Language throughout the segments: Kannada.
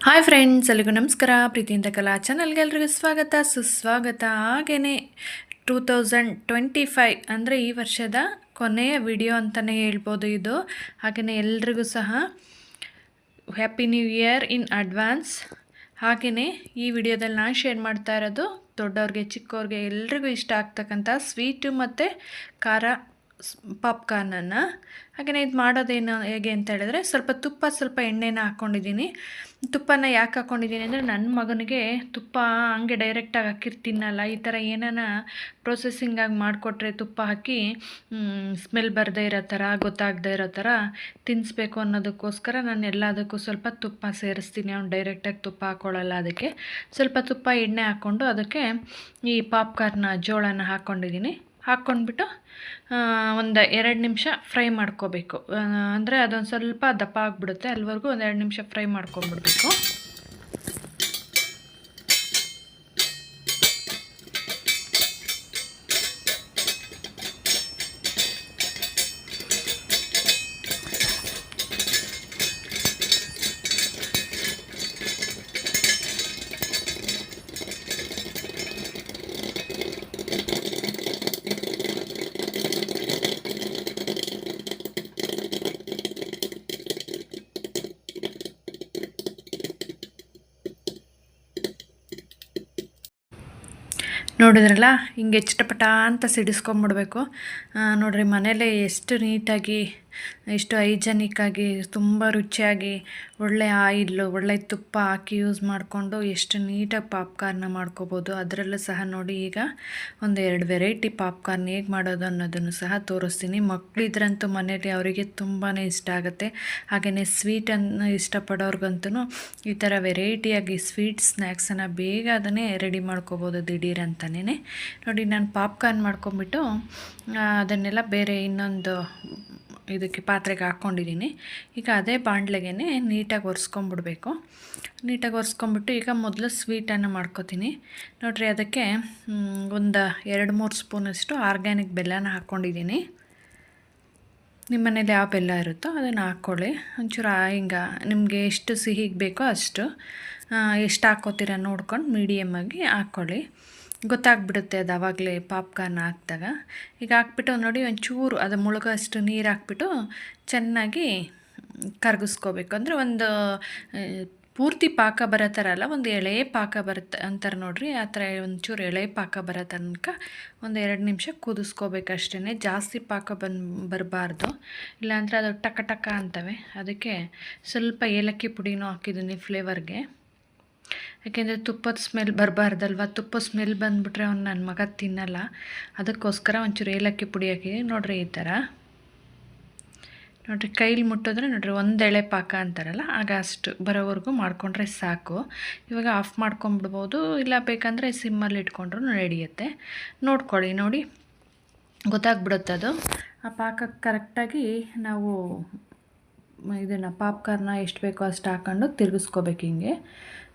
ಹಾಯ್ ಫ್ರೆಂಡ್ಸ್, ಎಲ್ಲಿಗೂ ನಮಸ್ಕಾರ. ಪ್ರೀತಿಯಿಂದ ಕಲಾ ಚಾನಲ್ಗೆ ಎಲ್ರಿಗೂ ಸ್ವಾಗತ ಸುಸ್ವಾಗತ. ಹಾಗೆಯೇ 2025 ಅಂದರೆ ಈ ವರ್ಷದ ಕೊನೆಯ ವಿಡಿಯೋ ಅಂತಲೇ ಹೇಳ್ಬೋದು ಇದು. ಹಾಗೆಯೇ ಎಲ್ರಿಗೂ ಸಹ happy new year in advance. ಹಾಗೆಯೇ ಈ ವಿಡಿಯೋದಲ್ಲಿ ನಾನು ಶೇರ್ ಮಾಡ್ತಾ ಇರೋದು ದೊಡ್ಡವ್ರಿಗೆ ಚಿಕ್ಕವ್ರಿಗೆ ಎಲ್ರಿಗೂ ಇಷ್ಟ ಆಗ್ತಕ್ಕಂಥ ಸ್ವೀಟು ಮತ್ತು ಖಾರ ಪಾಪ್ಕಾರ್ನನ್ನು. ಹಾಗೆಯೇ ಇದು ಮಾಡೋದೇನು ಹೇಗೆ ಅಂತ ಹೇಳಿದ್ರೆ, ಸ್ವಲ್ಪ ತುಪ್ಪ ಸ್ವಲ್ಪ ಎಣ್ಣೆನ ಹಾಕ್ಕೊಂಡಿದ್ದೀನಿ. ತುಪ್ಪನ ಯಾಕೆ ಹಾಕ್ಕೊಂಡಿದ್ದೀನಿ ಅಂದರೆ, ನನ್ನ ಮಗನಿಗೆ ತುಪ್ಪ ಹಂಗೆ ಡೈರೆಕ್ಟಾಗಿ ಹಾಕಿರ್ ತಿನ್ನಲ್ಲ. ಈ ಥರ ಏನಾನ ಪ್ರೊಸೆಸಿಂಗಾಗಿ ಮಾಡಿಕೊಟ್ರೆ ತುಪ್ಪ ಹಾಕಿ ಸ್ಮೆಲ್ ಬರದೇ ಇರೋ ಥರ, ಗೊತ್ತಾಗದೇ ಇರೋ ಥರ ತಿನ್ನಿಸ್ಬೇಕು ಅನ್ನೋದಕ್ಕೋಸ್ಕರ ನಾನು ಎಲ್ಲದಕ್ಕೂ ಸ್ವಲ್ಪ ತುಪ್ಪ ಸೇರಿಸ್ತೀನಿ. ಅವ್ನು ಡೈರೆಕ್ಟಾಗಿ ತುಪ್ಪ ಹಾಕ್ಕೊಳ್ಳಲ್ಲ. ಅದಕ್ಕೆ ಸ್ವಲ್ಪ ತುಪ್ಪ ಎಣ್ಣೆ ಹಾಕ್ಕೊಂಡು ಅದಕ್ಕೆ ಈ ಪಾಪ್ಕಾರ್ನ ಜೋಳನ ಹಾಕ್ಕೊಂಡಿದ್ದೀನಿ. ಹಾಕ್ಕೊಂಡ್ಬಿಟ್ಟು ಒಂದು 2 ನಿಮಿಷ ಫ್ರೈ ಮಾಡ್ಕೋಬೇಕು. ಅಂದರೆ ಅದೊಂದು ಸ್ವಲ್ಪ ದಪ್ಪ ಆಗಿಬಿಡುತ್ತೆ, ಅಲ್ಲಿವರೆಗೂ ಒಂದು 2 ನಿಮಿಷ ಫ್ರೈ ಮಾಡ್ಕೊಂಡ್ಬಿಡ್ಬೇಕು. ನೋಡಿದ್ರಲ್ಲ, ಹಿಂಗೆ ಚಟಪಟ ಅಂತ ಸಿಡಿಸ್ಕೊಂಬಿಡ್ಬೇಕು. ನೋಡಿರಿ, ಮನೇಲೇ ಎಷ್ಟು ನೀಟಾಗಿ, ಎಷ್ಟು ಹೈಜೆನಿಕ್ಕಾಗಿ, ತುಂಬ ರುಚಿಯಾಗಿ, ಒಳ್ಳೆ ಆಯಿಲ್ಲು, ಒಳ್ಳೆ ತುಪ್ಪ ಹಾಕಿ ಯೂಸ್ ಮಾಡಿಕೊಂಡು ಎಷ್ಟು ನೀಟಾಗಿ ಪಾಪ್ಕಾರ್ನ ಮಾಡ್ಕೋಬೋದು. ಅದರಲ್ಲೂ ಸಹ ನೋಡಿ, ಈಗ ಒಂದು 2 ವೆರೈಟಿ ಪಾಪ್ಕಾರ್ನ್ ಹೇಗೆ ಮಾಡೋದು ಅನ್ನೋದನ್ನು ಸಹ ತೋರಿಸ್ತೀನಿ. ಮಕ್ಕಳಿದ್ರಂತೂ ಮನೇಲಿ ಅವರಿಗೆ ತುಂಬಾ ಇಷ್ಟ ಆಗುತ್ತೆ. ಹಾಗೆಯೇ ಸ್ವೀಟನ್ನು ಇಷ್ಟಪಡೋರ್ಗಂತೂ ಈ ಥರ ವೆರೈಟಿಯಾಗಿ ಸ್ವೀಟ್ ಸ್ನ್ಯಾಕ್ಸನ್ನು ಬೇಗ ಅದನ್ನೇ ರೆಡಿ ಮಾಡ್ಕೋಬೋದು ದಿಢೀರ್ ಅಂತಲೇ. ನೋಡಿ, ನಾನು ಪಾಪ್ಕಾರ್ನ್ ಮಾಡ್ಕೊಂಬಿಟ್ಟು ಅದನ್ನೆಲ್ಲ ಬೇರೆ ಇನ್ನೊಂದು ಇದಕ್ಕೆ ಪಾತ್ರೆಗೆ ಹಾಕ್ಕೊಂಡಿದ್ದೀನಿ. ಈಗ ಅದೇ ಬಾಣಲೆಗೆ ನೀಟಾಗಿ ಒರೆಸ್ಕೊಂಬಿಡ್ಬೇಕು. ನೀಟಾಗಿ ಒರೆಸ್ಕೊಂಬಿಟ್ಟು ಈಗ ಮೊದಲು ಸ್ವೀಟನ್ನು ಮಾಡ್ಕೋತೀನಿ. ನೋಡಿರಿ, ಅದಕ್ಕೆ ಒಂದು 2-3 ಸ್ಪೂನಷ್ಟು ಆರ್ಗ್ಯಾನಿಕ್ ಬೆಲ್ಲನ ಹಾಕ್ಕೊಂಡಿದ್ದೀನಿ. ನಿಮ್ಮ ಮನೇಲಿ ಯಾವ ಬೆಲ್ಲ ಇರುತ್ತೋ ಅದನ್ನು ಹಾಕ್ಕೊಳ್ಳಿ. ಒಂಚೂರು ಹಿಂಗೆ ನಿಮಗೆ ಎಷ್ಟು ಸಿಹಿಗೆ ಬೇಕೋ ಅಷ್ಟು, ಎಷ್ಟು ಹಾಕ್ಕೋತೀರ ನೋಡ್ಕೊಂಡು ಮೀಡಿಯಮ್ಮಾಗಿ ಹಾಕ್ಕೊಳ್ಳಿ. ಗೊತ್ತಾಗ್ಬಿಡುತ್ತೆ ಅದು ಆವಾಗಲೇ ಪಾಪ್ಕಾರ್ನ್ ಹಾಕಿದಾಗ. ಈಗ ಹಾಕ್ಬಿಟ್ಟು ನೋಡಿ, ಒಂಚೂರು ಅದು ಮುಳುಗೋ ಅಷ್ಟು ನೀರು ಹಾಕ್ಬಿಟ್ಟು ಚೆನ್ನಾಗಿ ಕರಗಿಸ್ಕೋಬೇಕು. ಅಂದರೆ ಒಂದು ಪೂರ್ತಿ ಪಾಕ ಬರೋ ಥರ ಅಲ್ಲ, ಒಂದು ಎಳೆ ಪಾಕ ಬರುತ್ತೆ ಅಂತಾರೆ ನೋಡಿರಿ, ಆ ಥರ ಒಂಚೂರು ಎಳೆ ಪಾಕ ಬರೋ ತನಕ ಒಂದು 2 ನಿಮಿಷ ಕುದಿಸ್ಕೋಬೇಕು ಅಷ್ಟೇ. ಜಾಸ್ತಿ ಪಾಕ ಬರಬಾರ್ದು, ಇಲ್ಲಾಂದರೆ ಅದು ಟಕ ಟಕ ಅಂತವೆ. ಅದಕ್ಕೆ ಸ್ವಲ್ಪ ಏಲಕ್ಕಿ ಪುಡಿನೂ ಹಾಕಿದ್ದೀನಿ ಫ್ಲೇವರ್ಗೆ. ಯಾಕೆಂದರೆ ತುಪ್ಪದ ಸ್ಮೆಲ್ ಬರಬಾರ್ದಲ್ವ. ತುಪ್ಪ ಸ್ಮೆಲ್ ಬಂದುಬಿಟ್ರೆ ಅವ್ನು ನನ್ನ ಮಗ ತಿನ್ನಲ್ಲ. ಅದಕ್ಕೋಸ್ಕರ ಒಂಚೂರು ಏಲಕ್ಕಿ ಪುಡಿ ಹಾಕಿದ್ದೀನಿ. ನೋಡಿರಿ, ಈ ಥರ ನೋಡಿರಿ, ಕೈಲಿ ಮುಟ್ಟಿದ್ರೆ ನೋಡಿರಿ, ಒಂದು ಎಳೆ ಪಾಕ ಅಂತಾರಲ್ಲ, ಆಗ ಅಷ್ಟು ಬರೋವರೆಗೂ ಮಾಡಿಕೊಂಡ್ರೆ ಸಾಕು. ಇವಾಗ ಆಫ್ ಮಾಡ್ಕೊಂಬಿಡ್ಬೋದು, ಇಲ್ಲ ಬೇಕಂದರೆ ಸಿಮ್ಮಲ್ಲಿ ಇಟ್ಕೊಂಡ್ರೂ ನಡೆಯುತ್ತೆ. ನೋಡ್ಕೊಳ್ಳಿ, ನೋಡಿ ಗೊತ್ತಾಗ್ಬಿಡುತ್ತೆ ಅದು. ಆ ಪಾಕಕ್ಕೆ ಕರೆಕ್ಟಾಗಿ ನಾವು ಇದನ್ನು ಪಾಪ್ಕಾರ್ನ ಎಷ್ಟು ಬೇಕೋ ಅಷ್ಟು ಹಾಕ್ಕೊಂಡು ತಿರುಗಿಸ್ಕೋಬೇಕು. ಹಿಂಗೆ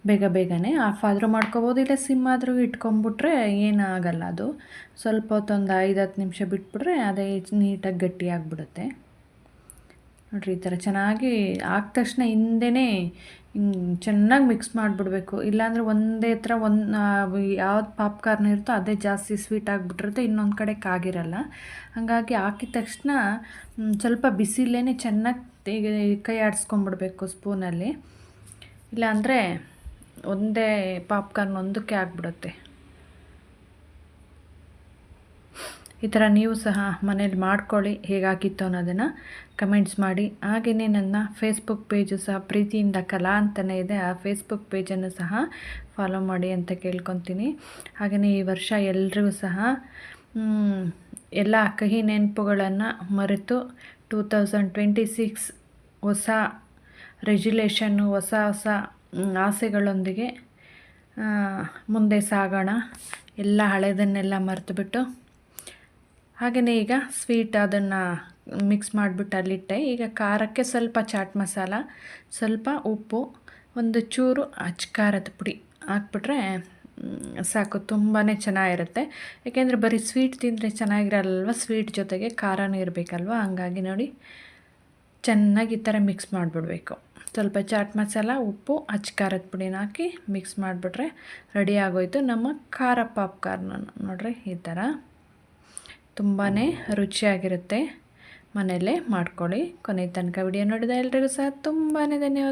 ಬೇಗನೆ ಆಫ್ ಆದರೂ ಮಾಡ್ಕೋಬೋದು, ಇಲ್ಲ ಸಿಮ್ ಆದರೂ ಇಟ್ಕೊಂಬಿಟ್ರೆ ಏನಾಗಲ್ಲ. ಅದು ಸ್ವಲ್ಪ ಹೊತ್ತೊಂದು 5-10 ನಿಮಿಷ ಬಿಟ್ಬಿಟ್ರೆ ಅದೇ ನೀಟಾಗಿ ಗಟ್ಟಿಯಾಗಿಬಿಡುತ್ತೆ. ನೋಡಿರಿ, ಈ ಥರ ಚೆನ್ನಾಗಿ ಹಾಕಿದ ತಕ್ಷಣ ಹಿಂದೆಯೇ ಚೆನ್ನಾಗಿ ಮಿಕ್ಸ್ ಮಾಡಿಬಿಡ್ಬೇಕು. ಇಲ್ಲಾಂದರೆ ಒಂದೇ ಥರ ಯಾವ್ದು ಪಾಪ್ಕಾರ್ನ್ ಇರುತ್ತೋ ಅದೇ ಜಾಸ್ತಿ ಸ್ವೀಟ್ ಆಗಿಬಿಟ್ಟಿರುತ್ತೆ, ಇನ್ನೊಂದು ಕಡೆ ಕಾಗಿರಲ್ಲ. ಹಾಗಾಗಿ ಹಾಕಿದ ತಕ್ಷಣ ಸ್ವಲ್ಪ ಬಿಸಿಲೇ ಚೆನ್ನಾಗಿ ಕೈ ಆಡಿಸ್ಕೊಂಬಿಡ್ಬೇಕು ಸ್ಪೂನಲ್ಲಿ, ಇಲ್ಲಾಂದರೆ ಒಂದೇ ಪಾಪ್ಕಾರ್ನ್ ಒಂದಕ್ಕೆ ಆಗಿಬಿಡುತ್ತೆ. ಈ ಥರ ನೀವು ಸಹ ಮನೇಲಿ ಮಾಡ್ಕೊಳ್ಳಿ. ಹೇಗಾಗಿತ್ತು ಅನ್ನೋದನ್ನು ಕಮೆಂಟ್ಸ್ ಮಾಡಿ. ಹಾಗೆಯೇ ನನ್ನ ಫೇಸ್ಬುಕ್ ಪೇಜು ಸಹ ಪ್ರೀತಿಯಿಂದ ಕಲಾ ಅಂತಲೇ ಇದೆ, ಆ ಫೇಸ್ಬುಕ್ ಪೇಜನ್ನು ಸಹ ಫಾಲೋ ಮಾಡಿ ಅಂತ ಕೇಳ್ಕೊತೀನಿ. ಹಾಗೆಯೇ ಈ ವರ್ಷ ಎಲ್ರಿಗೂ ಸಹ ಎಲ್ಲ ಕಹಿ ನೆನಪುಗಳನ್ನು ಮರೆತು 2026 ಹೊಸ ರೆಜುಲೇಷನ್ನು, ಹೊಸ ಆಸೆಗಳೊಂದಿಗೆ ಮುಂದೆ ಸಾಗೋಣ. ಎಲ್ಲ ಹಳೆಯದನ್ನೆಲ್ಲ ಮರೆತುಬಿಟ್ಟು. ಹಾಗೆಯೇ ಈಗ ಸ್ವೀಟ್ ಅದನ್ನು ಮಿಕ್ಸ್ ಮಾಡಿಬಿಟ್ಟು ಅಲ್ಲಿಟ್ಟೆ. ಈಗ ಖಾರಕ್ಕೆ ಸ್ವಲ್ಪ ಚಾಟ್ ಮಸಾಲ, ಸ್ವಲ್ಪ ಉಪ್ಪು, ಒಂದು ಚೂರು ಅಚ್ಕಾರದ ಪುಡಿ ಹಾಕ್ಬಿಟ್ರೆ ಸಾಕು, ತುಂಬಾ ಚೆನ್ನಾಗಿರುತ್ತೆ. ಏಕೆಂದರೆ ಬರೀ ಸ್ವೀಟ್ ತಿಂದರೆ ಚೆನ್ನಾಗಿರಲ್ವ, ಸ್ವೀಟ್ ಜೊತೆಗೆ ಖಾರನೂ ಇರಬೇಕಲ್ವ. ಹಂಗಾಗಿ ನೋಡಿ, ಚೆನ್ನಾಗಿ ಈ ಥರ ಮಿಕ್ಸ್ ಮಾಡಿಬಿಡ್ಬೇಕು. ಸ್ವಲ್ಪ ಚಾಟ್ ಮಸಾಲ, ಉಪ್ಪು, ಅಚ್ಚ ಖಾರದ ಪುಡಿನ ಹಾಕಿ ಮಿಕ್ಸ್ ಮಾಡಿಬಿಟ್ರೆ ರೆಡಿ ಆಗೋಯ್ತು ನಮ್ಮ ಖಾರ ಪಾಪ್ಕಾರ್ನ್. ನೋಡಿರಿ ಈ ಥರ ತುಂಬಾ ರುಚಿಯಾಗಿರುತ್ತೆ. ಮನೆಯಲ್ಲೇ ಮಾಡ್ಕೊಳ್ಳಿ. ಕೊನೆ ತನಕ ವಿಡಿಯೋ ನೋಡಿದ ಎಲ್ರಿಗೂ ಸಹ ತುಂಬಾ ಧನ್ಯವಾದ.